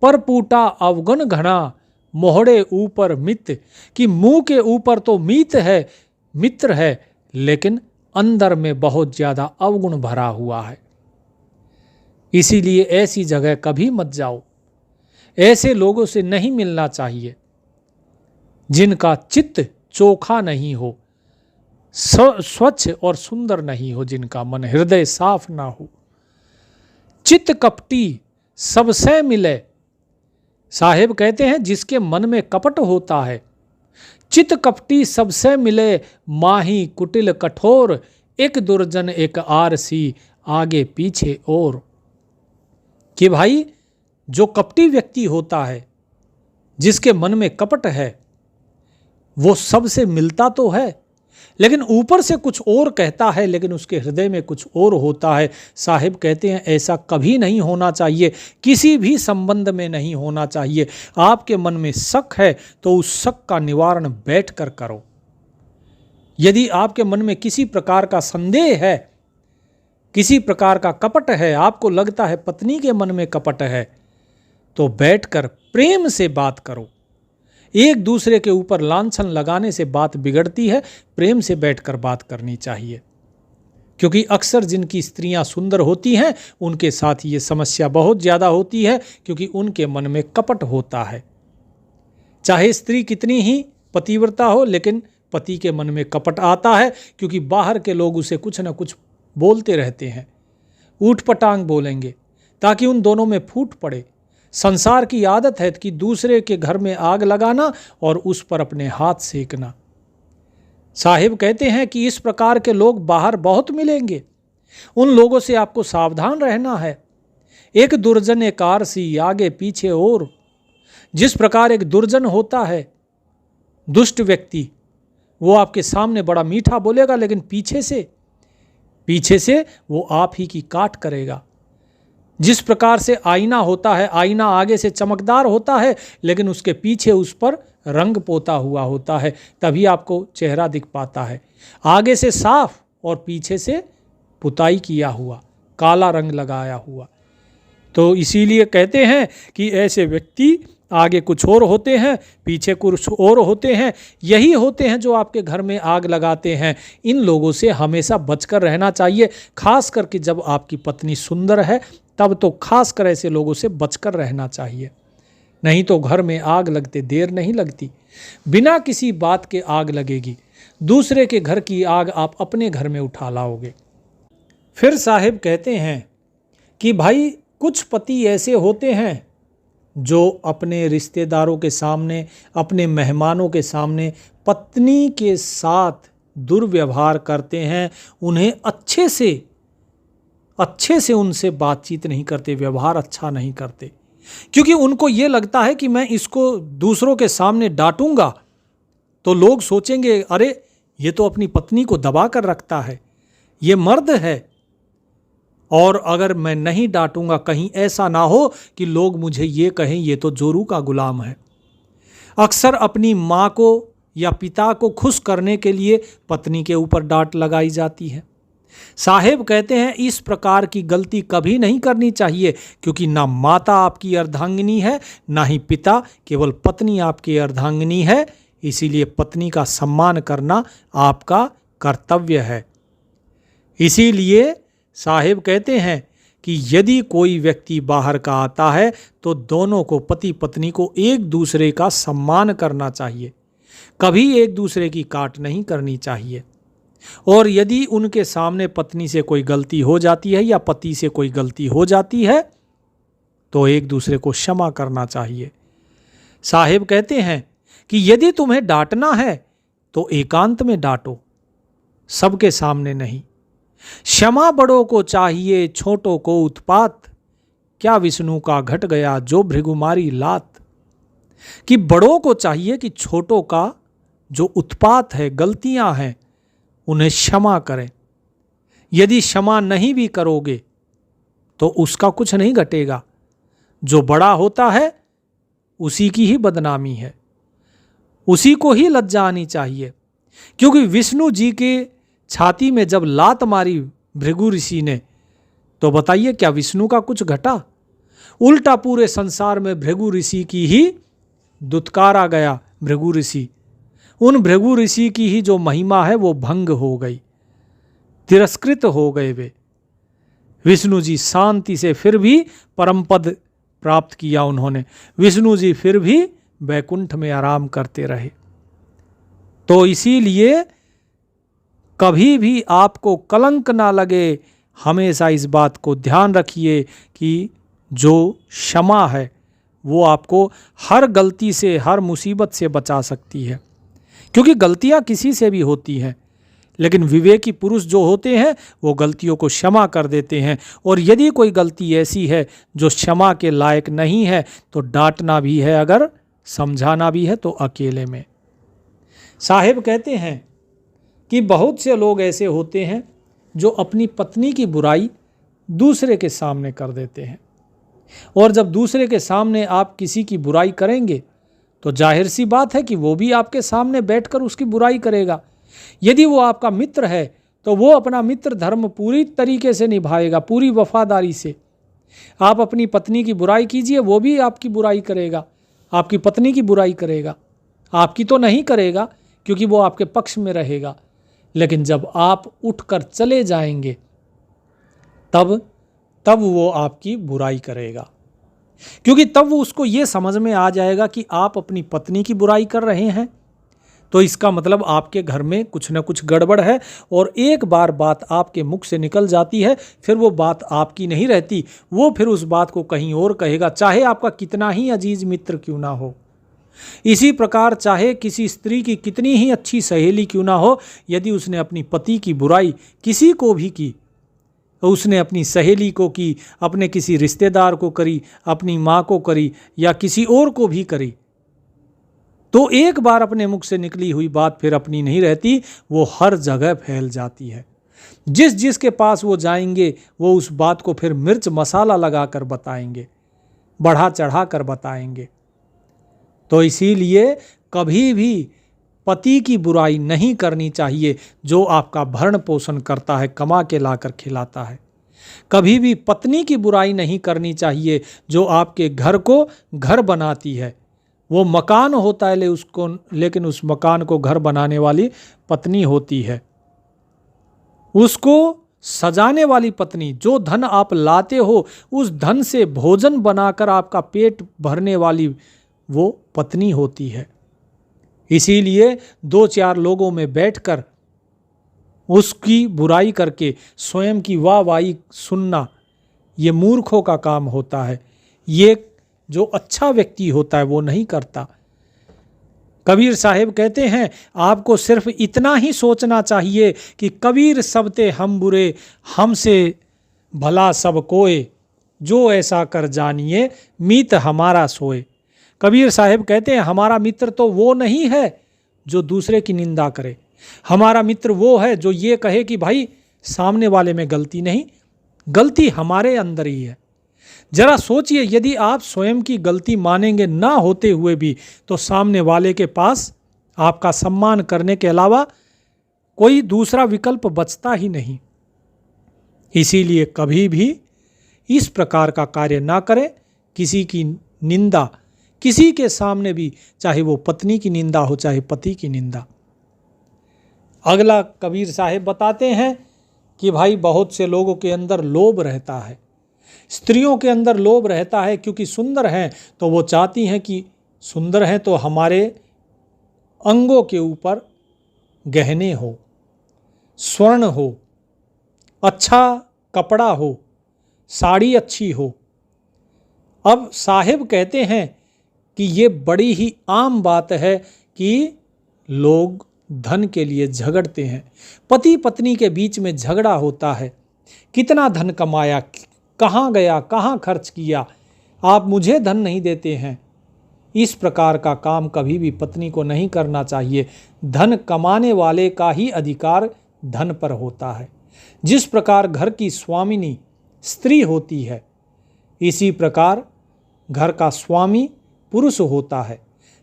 [SPEAKER 1] पर पूटा अवगुण घना मोहड़े ऊपर मित। कि मुंह के ऊपर तो मीत है, मित्र है, लेकिन अंदर में बहुत ज़्यादा अवगुण भरा हुआ है। इसीलिए ऐसी जगह कभी मत जाओ, ऐसे लोगों से नहीं मिलना चाहिए जिनका चित्त चोखा नहीं हो, स्वच्छ और सुंदर नहीं हो, जिनका मन हृदय साफ ना हो। चित्त कपटी सबसे मिले, साहेब कहते हैं जिसके मन में कपट होता है, चित्त कपटी सबसे मिले, माही कुटिल कठोर, एक दुर्जन एक आरसी आगे पीछे और। कि भाई जो कपटी व्यक्ति होता है, जिसके मन में कपट है, वो सबसे मिलता तो है लेकिन ऊपर से कुछ और कहता है, लेकिन उसके हृदय में कुछ और होता है। साहिब कहते हैं ऐसा कभी नहीं होना चाहिए, किसी भी संबंध में नहीं होना चाहिए। आपके मन में शक है तो उस शक का निवारण बैठकर करो। यदि आपके मन में किसी प्रकार का संदेह है, किसी प्रकार का कपट है, आपको लगता है पत्नी के मन में कपट है, तो बैठकर प्रेम से बात करो। एक दूसरे के ऊपर लांछन लगाने से बात बिगड़ती है, प्रेम से बैठकर बात करनी चाहिए। क्योंकि अक्सर जिनकी स्त्रियां सुंदर होती हैं उनके साथ ये समस्या बहुत ज़्यादा होती है, क्योंकि उनके मन में कपट होता है। चाहे स्त्री कितनी ही पतिव्रता हो, लेकिन पति के मन में कपट आता है, क्योंकि बाहर के लोग उसे कुछ न कुछ बोलते रहते हैं, ऊट पटांग बोलेंगे ताकि उन दोनों में फूट पड़े। संसार की आदत है कि दूसरे के घर में आग लगाना और उस पर अपने हाथ सेकना। साहिब कहते हैं कि इस प्रकार के लोग बाहर बहुत मिलेंगे, उन लोगों से आपको सावधान रहना है। एक दुर्जन एक आरसी आगे पीछे और। जिस प्रकार एक दुर्जन होता है, दुष्ट व्यक्ति, वो आपके सामने बड़ा मीठा बोलेगा लेकिन पीछे से वो आप ही की काट करेगा। जिस प्रकार से आईना होता है, आईना आगे से चमकदार होता है लेकिन उसके पीछे उस पर रंग पोता हुआ होता है, तभी आपको चेहरा दिख पाता है। आगे से साफ और पीछे से पुताई किया हुआ, काला रंग लगाया हुआ। तो इसीलिए कहते हैं कि ऐसे व्यक्ति आगे कुछ और होते हैं, पीछे कुछ और होते हैं। यही होते हैं जो आपके घर में आग लगाते हैं। इन लोगों से हमेशा बचकर रहना चाहिए। खास करके जब आपकी पत्नी सुंदर है तब तो खास कर ऐसे लोगों से बचकर रहना चाहिए, नहीं तो घर में आग लगते देर नहीं लगती। बिना किसी बात के आग लगेगी, दूसरे के घर की आग आप अपने घर में उठा लाओगे। फिर साहिब कहते हैं कि भाई कुछ पति ऐसे होते हैं जो अपने रिश्तेदारों के सामने, अपने मेहमानों के सामने पत्नी के साथ दुर्व्यवहार करते हैं। उन्हें अच्छे से उनसे बातचीत नहीं करते, व्यवहार अच्छा नहीं करते, क्योंकि उनको ये लगता है कि मैं इसको दूसरों के सामने डांटूंगा तो लोग सोचेंगे अरे ये तो अपनी पत्नी को दबा कर रखता है, ये मर्द है, और अगर मैं नहीं डांटूंगा कहीं ऐसा ना हो कि लोग मुझे ये कहें ये तो जोरू का गुलाम है। अक्सर अपनी माँ को या पिता को खुश करने के लिए पत्नी के ऊपर डांट लगाई जाती है। साहेब कहते हैं इस प्रकार की गलती कभी नहीं करनी चाहिए, क्योंकि ना माता आपकी अर्धांगिनी है ना ही पिता, केवल पत्नी आपकी अर्धांगिनी है। इसीलिए पत्नी का सम्मान करना आपका कर्तव्य है। इसीलिए साहेब कहते हैं कि यदि कोई व्यक्ति बाहर का आता है तो दोनों को, पति पत्नी को, एक दूसरे का सम्मान करना चाहिए, कभी एक दूसरे की काट नहीं करनी चाहिए। और यदि उनके सामने पत्नी से कोई गलती हो जाती है या पति से कोई गलती हो जाती है तो एक दूसरे को क्षमा करना चाहिए। साहेब कहते हैं कि यदि तुम्हें डांटना है तो एकांत में डांटो, सबके सामने नहीं। क्षमा बड़ों को चाहिए, छोटों को उत्पात, क्या विष्णु का घट गया जो भृगुमारी लात। कि बड़ों को चाहिए कि छोटों का जो उत्पात है, गलतियां हैं, उन्हें क्षमा करें। यदि क्षमा नहीं भी करोगे तो उसका कुछ नहीं घटेगा। जो बड़ा होता है उसी की ही बदनामी है, उसी को ही लज्जा आनी चाहिए। क्योंकि विष्णु जी के छाती में जब लात मारी भृगु ऋषि ने, तो बताइए क्या विष्णु का कुछ घटा? उल्टा पूरे संसार में भृगु ऋषि की ही दुत्कारा गया। भृगु ऋषि, उन भृगु ऋषि की ही जो महिमा है वो भंग हो गई, तिरस्कृत हो गए वे। विष्णु जी शांति से फिर भी परम पद प्राप्त किया उन्होंने। विष्णु जी फिर भी वैकुंठ में आराम करते रहे। तो इसीलिए कभी भी आपको कलंक ना लगे, हमेशा इस बात को ध्यान रखिए कि जो क्षमा है वो आपको हर गलती से, हर मुसीबत से बचा सकती है। क्योंकि गलतियां किसी से भी होती हैं, लेकिन विवेकी पुरुष जो होते हैं वो गलतियों को क्षमा कर देते हैं। और यदि कोई गलती ऐसी है जो क्षमा के लायक नहीं है तो डांटना भी है, अगर समझाना भी है तो अकेले में। साहिब कहते हैं कि बहुत से लोग ऐसे होते हैं जो अपनी पत्नी की बुराई दूसरे के सामने कर देते हैं, और जब दूसरे के सामने आप किसी की बुराई करेंगे तो जाहिर सी बात है कि वो भी आपके सामने बैठकर उसकी बुराई करेगा। यदि वो आपका मित्र है तो वो अपना मित्र धर्म पूरी तरीके से निभाएगा, पूरी वफादारी से। आप अपनी पत्नी की बुराई कीजिए, वो भी आपकी बुराई करेगा, आपकी पत्नी की बुराई करेगा। आपकी तो नहीं करेगा क्योंकि वो आपके पक्ष में रहेगा, लेकिन जब आप उठकर चले जाएंगे तब वो आपकी बुराई करेगा, क्योंकि तब वो उसको ये समझ में आ जाएगा कि आप अपनी पत्नी की बुराई कर रहे हैं, तो इसका मतलब आपके घर में कुछ न कुछ गड़बड़ है। और एक बार बात आपके मुख से निकल जाती है फिर वो बात आपकी नहीं रहती, वो फिर उस बात को कहीं और कहेगा, चाहे आपका कितना ही अजीज मित्र क्यों ना हो। इसी प्रकार चाहे किसी स्त्री की कितनी ही अच्छी सहेली क्यों ना हो, यदि उसने अपनी पति की बुराई किसी को भी की, तो उसने अपनी सहेली को की, अपने किसी रिश्तेदार को करी, अपनी माँ को करी या किसी और को भी करी, तो एक बार अपने मुख से निकली हुई बात फिर अपनी नहीं रहती, वो हर जगह फैल जाती है। जिस जिसके पास वो जाएंगे वो उस बात को फिर मिर्च मसाला लगा कर बताएंगे, बढ़ा चढ़ा कर बताएंगे। तो इसीलिए कभी भी पति की बुराई नहीं करनी चाहिए जो आपका भरण पोषण करता है, कमा के लाकर खिलाता है। कभी भी पत्नी की बुराई नहीं करनी चाहिए जो आपके घर को घर बनाती है। वो मकान होता है लेकिन उस मकान को घर बनाने वाली पत्नी होती है। उसको सजाने वाली पत्नी, जो धन आप लाते हो उस धन से भोजन बनाकर आपका पेट भरने वाली वो पत्नी होती है। इसीलिए 2-4 लोगों में बैठकर उसकी बुराई करके स्वयं की वाहवाही सुनना ये मूर्खों का काम होता है। ये जो अच्छा व्यक्ति होता है वो नहीं करता। कबीर साहब कहते हैं आपको सिर्फ इतना ही सोचना चाहिए कि कबीर सबते हम बुरे, हमसे भला सब कोय, जो ऐसा कर जानिए मीत हमारा सोए। कबीर साहब कहते हैं हमारा मित्र तो वो नहीं है जो दूसरे की निंदा करे, हमारा मित्र वो है जो ये कहे कि भाई सामने वाले में गलती नहीं, गलती हमारे अंदर ही है। जरा सोचिए, यदि आप स्वयं की गलती मानेंगे ना होते हुए भी तो सामने वाले के पास आपका सम्मान करने के अलावा कोई दूसरा विकल्प बचता ही नहीं। इसीलिए कभी भी इस प्रकार का कार्य ना करें। किसी की निंदा किसी के सामने भी, चाहे वो पत्नी की निंदा हो चाहे पति की निंदा। अगला कबीर साहब बताते हैं कि भाई बहुत से लोगों के अंदर लोभ रहता है, स्त्रियों के अंदर लोभ रहता है, क्योंकि सुंदर हैं तो वो चाहती हैं कि सुंदर हैं तो हमारे अंगों के ऊपर गहने हो, स्वर्ण हो, अच्छा कपड़ा हो, साड़ी अच्छी हो। अब साहिब कहते हैं कि ये बड़ी ही आम बात है कि लोग धन के लिए झगड़ते हैं। पति पत्नी के बीच में झगड़ा होता है, कितना धन कमाया, कहाँ गया, कहाँ खर्च किया, आप मुझे धन नहीं देते हैं। इस प्रकार का काम कभी भी पत्नी को नहीं करना चाहिए। धन कमाने वाले का ही अधिकार धन पर होता है। जिस प्रकार घर की स्वामिनी स्त्री होती है, इसी प्रकार घर का स्वामी पुरुष होता है।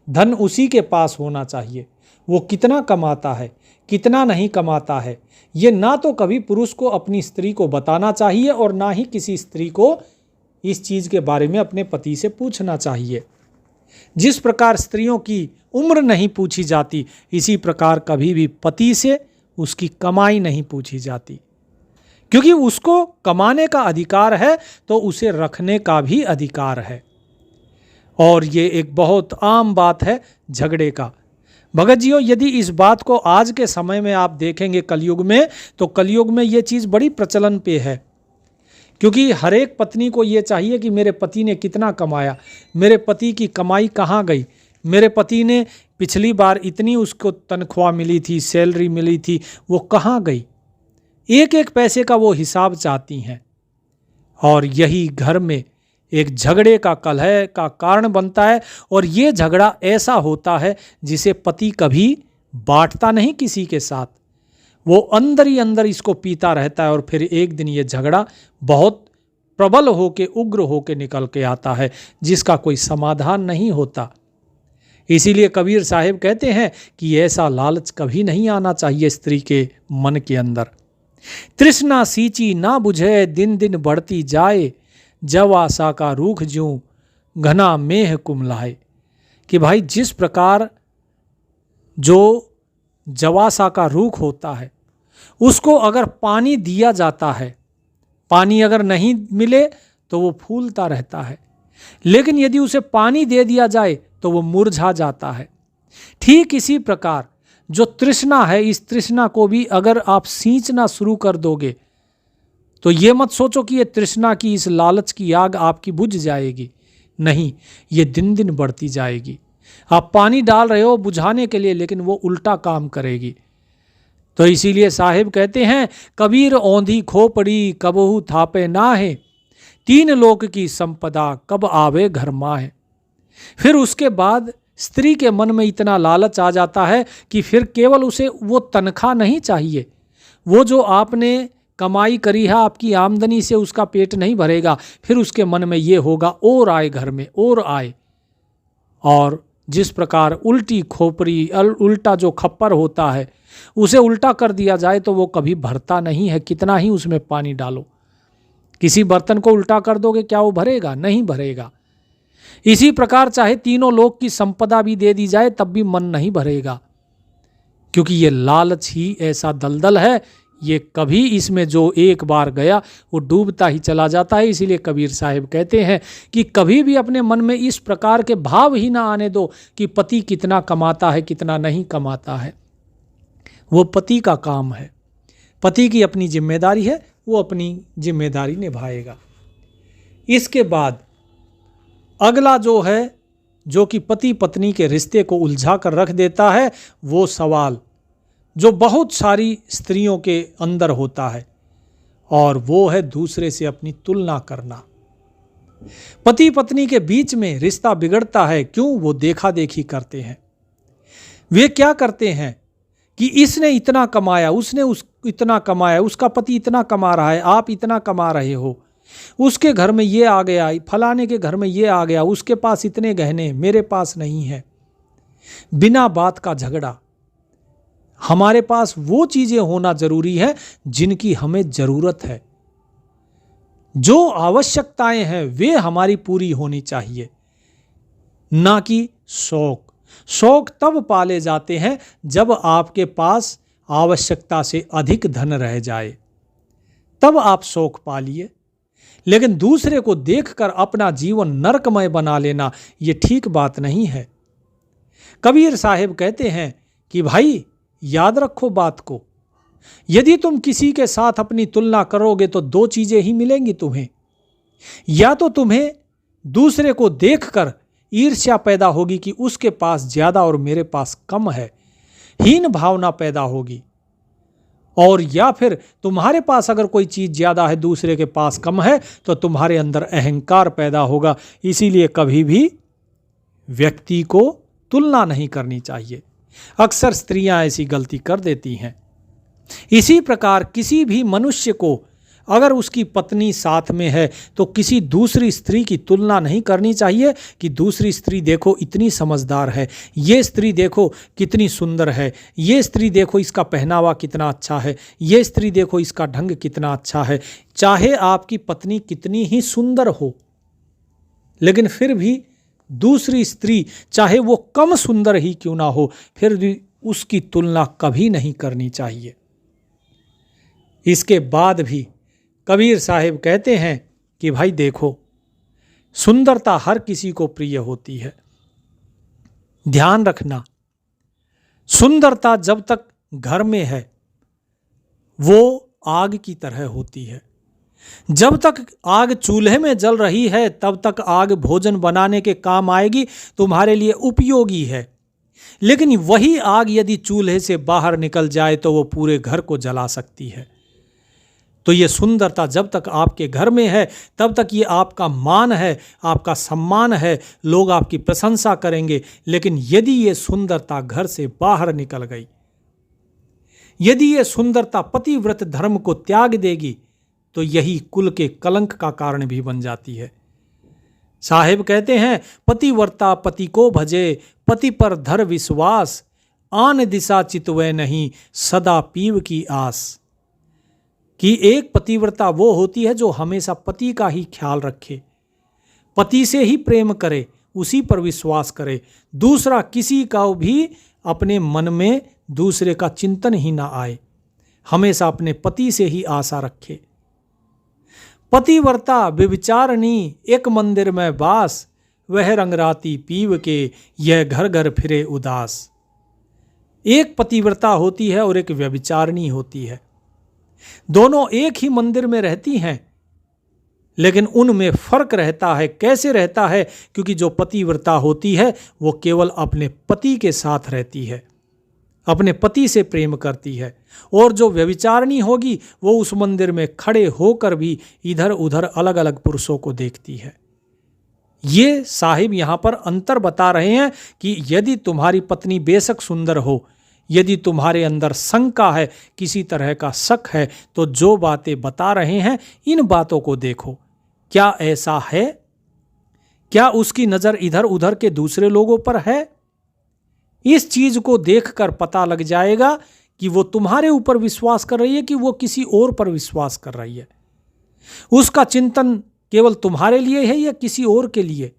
[SPEAKER 1] धन उसी के पास होना चाहिए। वो कितना कमाता है, कितना नहीं कमाता है, ये ना तो कभी पुरुष को अपनी स्त्री को बताना चाहिए और ना ही किसी स्त्री को इस चीज़ के बारे में अपने पति से पूछना चाहिए। जिस प्रकार स्त्रियों की उम्र नहीं पूछी जाती, इसी प्रकार कभी भी पति से उसकी कमाई नहीं पूछी जाती, क्योंकि उसको कमाने का अधिकार है तो उसे रखने का भी अधिकार है। और ये एक बहुत आम बात है झगड़े का। भगत जियो, यदि इस बात को आज के समय में आप देखेंगे कलयुग में, तो कलयुग में ये चीज़ बड़ी प्रचलन पे है, क्योंकि हर एक पत्नी को ये चाहिए कि मेरे पति ने कितना कमाया, मेरे पति की कमाई कहाँ गई, मेरे पति ने पिछली बार इतनी उसको तनख्वाह मिली थी, सैलरी मिली थी, वो कहाँ गई। एक एक पैसे का वो हिसाब चाहती हैं और यही घर में एक झगड़े का कलह का कारण बनता है। और ये झगड़ा ऐसा होता है जिसे पति कभी बांटता नहीं किसी के साथ, वो अंदर ही अंदर इसको पीता रहता है और फिर एक दिन ये झगड़ा बहुत प्रबल होके उग्र होके निकल के आता है जिसका कोई समाधान नहीं होता। इसीलिए कबीर साहब कहते हैं कि ऐसा लालच कभी नहीं आना चाहिए स्त्री के मन के अंदर। तृष्णा सींची ना बुझे दिन दिन बढ़ती जाए, जब आशा का रूख ज्यों घना मेह कुमलाए। कि भाई जिस प्रकार जो जवासा का रूख होता है उसको अगर पानी दिया जाता है, पानी अगर नहीं मिले तो वो फूलता रहता है, लेकिन यदि उसे पानी दे दिया जाए तो वो मुरझा जाता है। ठीक इसी प्रकार जो तृष्णा है, इस तृष्णा को भी अगर आप सींचना शुरू कर दोगे तो ये मत सोचो कि ये तृष्णा की इस लालच की आग आपकी बुझ जाएगी, नहीं, ये दिन दिन बढ़ती जाएगी। आप पानी डाल रहे हो बुझाने के लिए, लेकिन वो उल्टा काम करेगी। तो इसीलिए साहिब कहते हैं, कबीर औंधी खोपड़ी कबहू थापे ना है, तीन लोक की संपदा कब आवे घर माहे। फिर उसके बाद स्त्री के मन में इतना लालच आ जाता है कि फिर केवल उसे वो तनख्वाह नहीं चाहिए, वो जो आपने कमाई करी है आपकी आमदनी से, उसका पेट नहीं भरेगा। फिर उसके मन में ये होगा और आए घर में, और आए। और जिस प्रकार उल्टी खोपड़ी, उल्टा जो खप्पर होता है, उसे उल्टा कर दिया जाए तो वो कभी भरता नहीं है, कितना ही उसमें पानी डालो। किसी बर्तन को उल्टा कर दोगे, क्या वो भरेगा? नहीं भरेगा। इसी प्रकार चाहे तीनों लोक की संपदा भी दे दी जाए तब भी मन नहीं भरेगा, क्योंकि ये लालच ही ऐसा दलदल है, ये कभी इसमें जो एक बार गया वो डूबता ही चला जाता है। इसीलिए कबीर साहिब कहते हैं कि कभी भी अपने मन में इस प्रकार के भाव ही ना आने दो कि पति कितना कमाता है, कितना नहीं कमाता है। वो पति का काम है, पति की अपनी जिम्मेदारी है, वो अपनी जिम्मेदारी निभाएगा। इसके बाद अगला जो है, जो कि पति पत्नी के रिश्ते को उलझा कर रख देता है, वो सवाल जो बहुत सारी स्त्रियों के अंदर होता है, और वो है दूसरे से अपनी तुलना करना। पति पत्नी के बीच में रिश्ता बिगड़ता है, क्यों? वो देखा देखी करते हैं। वे क्या करते हैं कि इसने इतना कमाया, उसने इतना कमाया, उसका पति इतना कमा रहा है, आप इतना कमा रहे हो, उसके घर में ये आ गया, फलाने के घर में ये आ गया, उसके पास इतने गहने, मेरे पास नहीं है। बिना बात का झगड़ा। हमारे पास वो चीजें होना जरूरी है जिनकी हमें जरूरत है। जो आवश्यकताएं हैं वे हमारी पूरी होनी चाहिए, ना कि शौक। शौक तब पाले जाते हैं जब आपके पास आवश्यकता से अधिक धन रह जाए, तब आप शौक पालिए। लेकिन दूसरे को देखकर अपना जीवन नरकमय बना लेना ये ठीक बात नहीं है। कबीर साहिब कहते हैं कि भाई याद रखो बात को, यदि तुम किसी के साथ अपनी तुलना करोगे तो दो चीजें ही मिलेंगी तुम्हें। या तो तुम्हें दूसरे को देखकर ईर्ष्या पैदा होगी कि उसके पास ज्यादा और मेरे पास कम है, हीन भावना पैदा होगी। और या फिर तुम्हारे पास अगर कोई चीज ज्यादा है, दूसरे के पास कम है, तो तुम्हारे अंदर अहंकार पैदा होगा। इसीलिए कभी भी व्यक्ति को तुलना नहीं करनी चाहिए। अक्सर स्त्रियां ऐसी गलती कर देती हैं। इसी प्रकार किसी भी मनुष्य को अगर उसकी पत्नी साथ में है तो किसी दूसरी स्त्री की तुलना नहीं करनी चाहिए कि दूसरी स्त्री देखो इतनी समझदार है, ये स्त्री देखो कितनी सुंदर है, ये स्त्री देखो इसका पहनावा कितना अच्छा है, ये स्त्री देखो इसका ढंग कितना अच्छा है। चाहे आपकी पत्नी कितनी ही सुंदर हो, लेकिन फिर भी दूसरी स्त्री चाहे वो कम सुंदर ही क्यों ना हो, फिर भी उसकी तुलना कभी नहीं करनी चाहिए। इसके बाद भी कबीर साहिब कहते हैं कि भाई देखो, सुंदरता हर किसी को प्रिय होती है। ध्यान रखना, सुंदरता जब तक घर में है वो आग की तरह होती है। जब तक आग चूल्हे में जल रही है तब तक आग भोजन बनाने के काम आएगी, तुम्हारे लिए उपयोगी है। लेकिन वही आग यदि चूल्हे से बाहर निकल जाए तो वो पूरे घर को जला सकती है। तो ये सुंदरता जब तक आपके घर में है तब तक ये आपका मान है, आपका सम्मान है, लोग आपकी प्रशंसा करेंगे। लेकिन यदि ये सुंदरता घर से बाहर निकल गई, यदि ये सुंदरता पतिव्रत धर्म को त्याग देगी, तो यही कुल के कलंक का कारण भी बन जाती है। साहिब कहते हैं, पतिव्रता पति को भजे, पति पर धर विश्वास, आन दिशा चितवे नहीं, सदा पीव की आस। कि एक पतिव्रता वो होती है जो हमेशा पति का ही ख्याल रखे, पति से ही प्रेम करे, उसी पर विश्वास करे, दूसरा किसी का भी अपने मन में दूसरे का चिंतन ही ना आए, हमेशा अपने पति से ही आशा रखे। पतिव्रता व्यभिचारिणी एक मंदिर में बास, वह रंगराती पीव के यह घर घर फिरे उदास। एक पतिव्रता होती है और एक व्यभिचारिणी होती है। दोनों एक ही मंदिर में रहती हैं, लेकिन उनमें फर्क रहता है। कैसे रहता है? क्योंकि जो पतिव्रता होती है वो केवल अपने पति के साथ रहती है, अपने पति से प्रेम करती है। और जो व्यभिचारिणी होगी वो उस मंदिर में खड़े होकर भी इधर उधर अलग अलग पुरुषों को देखती है। ये साहिब यहाँ पर अंतर बता रहे हैं कि यदि तुम्हारी पत्नी बेशक सुंदर हो, यदि तुम्हारे अंदर शंका है, किसी तरह का शक है, तो जो बातें बता रहे हैं इन बातों को देखो, क्या ऐसा है? क्या उसकी नज़र इधर उधर के दूसरे लोगों पर है? इस चीज को देखकर पता लग जाएगा कि वो तुम्हारे ऊपर विश्वास कर रही है कि वो किसी और पर विश्वास कर रही है। उसका चिंतन केवल तुम्हारे लिए है या किसी और के लिए?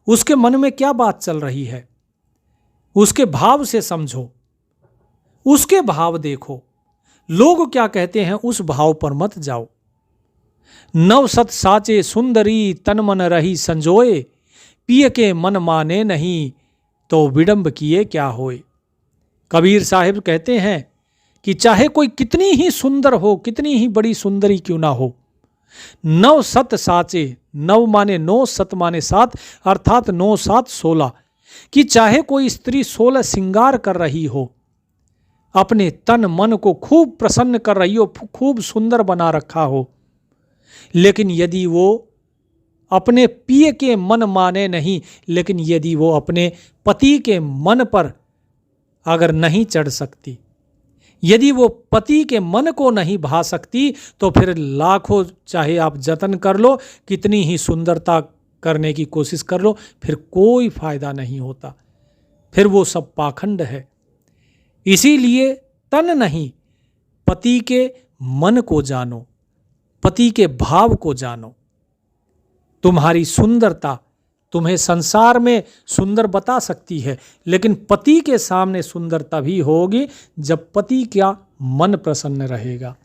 [SPEAKER 1] उसके मन में क्या बात चल रही है? उसके भाव से समझो, उसके भाव देखो। लोग क्या कहते हैं उस भाव पर मत जाओ। नव सत साचे सुंदरी तन मन रही संजोए, पिय के मन माने नहीं तो विडंब किए क्या होए। कबीर साहिब कहते हैं कि चाहे कोई कितनी ही सुंदर हो, कितनी ही बड़ी सुंदरी क्यों ना हो, नव सत साचे, नव माने 9, सत माने 7, अर्थात 9 7 16, कि चाहे कोई स्त्री 16 श्रृंगार कर रही हो, अपने तन मन को खूब प्रसन्न कर रही हो, खूब सुंदर बना रखा हो, लेकिन यदि वो अपने पिय के मन माने नहीं, लेकिन यदि वो अपने पति के मन पर अगर नहीं चढ़ सकती, यदि वो पति के मन को नहीं भा सकती, तो फिर लाखों चाहे आप जतन कर लो, कितनी ही सुंदरता करने की कोशिश कर लो, फिर कोई फायदा नहीं होता, फिर वो सब पाखंड है। इसीलिए तन नहीं, पति के मन को जानो, पति के भाव को जानो। तुम्हारी सुंदरता तुम्हें संसार में सुंदर बता सकती है, लेकिन पति के सामने सुंदर तभी होगी जब पति का मन प्रसन्न रहेगा।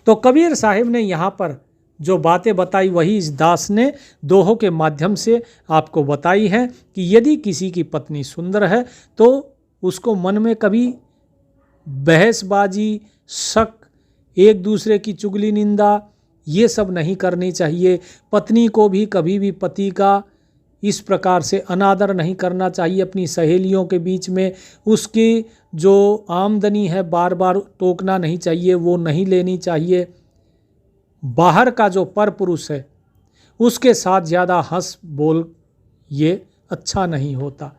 [SPEAKER 1] तो कबीर साहिब ने यहाँ पर जो बातें बताई वही इस दास ने दोहों के माध्यम से आपको बताई है कि यदि किसी की पत्नी सुंदर है तो उसको मन में कभी बहसबाजी, शक, एक दूसरे की चुगली निंदा ये सब नहीं करनी चाहिए। पत्नी को भी कभी भी पति का इस प्रकार से अनादर नहीं करना चाहिए। अपनी सहेलियों के बीच में उसकी जो आमदनी है बार बार टोकना नहीं चाहिए, वो नहीं लेनी चाहिए। बाहर का जो परपुरुष है उसके साथ ज़्यादा हंस बोल ये अच्छा नहीं होता,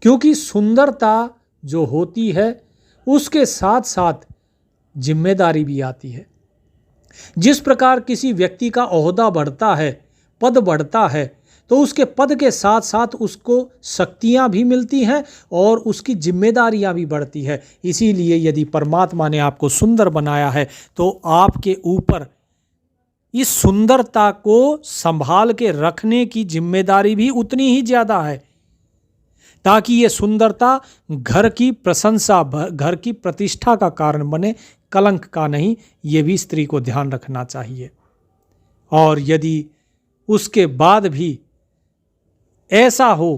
[SPEAKER 1] क्योंकि सुंदरता जो होती है उसके साथ साथ जिम्मेदारी भी आती है। जिस प्रकार किसी व्यक्ति का ओहदा बढ़ता है, पद बढ़ता है, तो उसके पद के साथ साथ उसको शक्तियां भी मिलती हैं और उसकी जिम्मेदारियां भी बढ़ती है। इसीलिए यदि परमात्मा ने आपको सुंदर बनाया है तो आपके ऊपर इस सुंदरता को संभाल के रखने की जिम्मेदारी भी उतनी ही ज़्यादा है, ताकि ये सुंदरता घर की प्रशंसा, घर की प्रतिष्ठा का कारण बने, कलंक का नहीं। ये भी स्त्री को ध्यान रखना चाहिए। और यदि उसके बाद भी ऐसा हो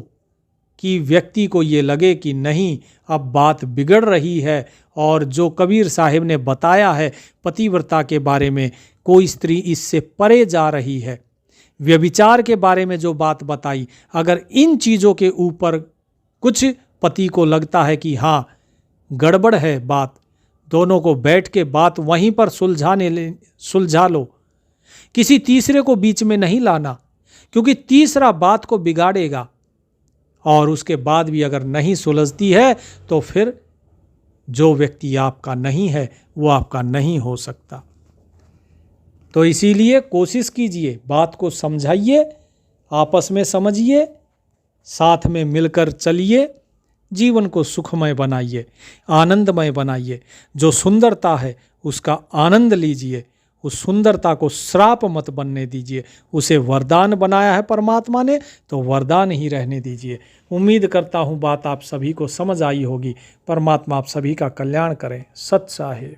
[SPEAKER 1] कि व्यक्ति को ये लगे कि नहीं अब बात बिगड़ रही है, और जो कबीर साहिब ने बताया है पतिव्रता के बारे में, कोई स्त्री इससे परे जा रही है, व्यभिचार के बारे में जो बात बताई, अगर इन चीज़ों के ऊपर कुछ पति को लगता है कि हाँ गड़बड़ है बात, दोनों को बैठ के बात वहीं पर सुलझा लो। किसी तीसरे को बीच में नहीं लाना, क्योंकि तीसरा बात को बिगाड़ेगा, और उसके बाद भी अगर नहीं सुलझती है तो फिर जो व्यक्ति आपका नहीं है वो आपका नहीं हो सकता। तो इसीलिए कोशिश कीजिए, बात को समझाइए, आपस में समझिए, साथ में मिलकर चलिए, जीवन को सुखमय बनाइए, आनंदमय बनाइए। जो सुंदरता है उसका आनंद लीजिए, उस सुंदरता को श्राप मत बनने दीजिए। उसे वरदान बनाया है परमात्मा ने, तो वरदान ही रहने दीजिए। उम्मीद करता हूँ बात आप सभी को समझ आई होगी। परमात्मा आप सभी का कल्याण करें। सत साहिब।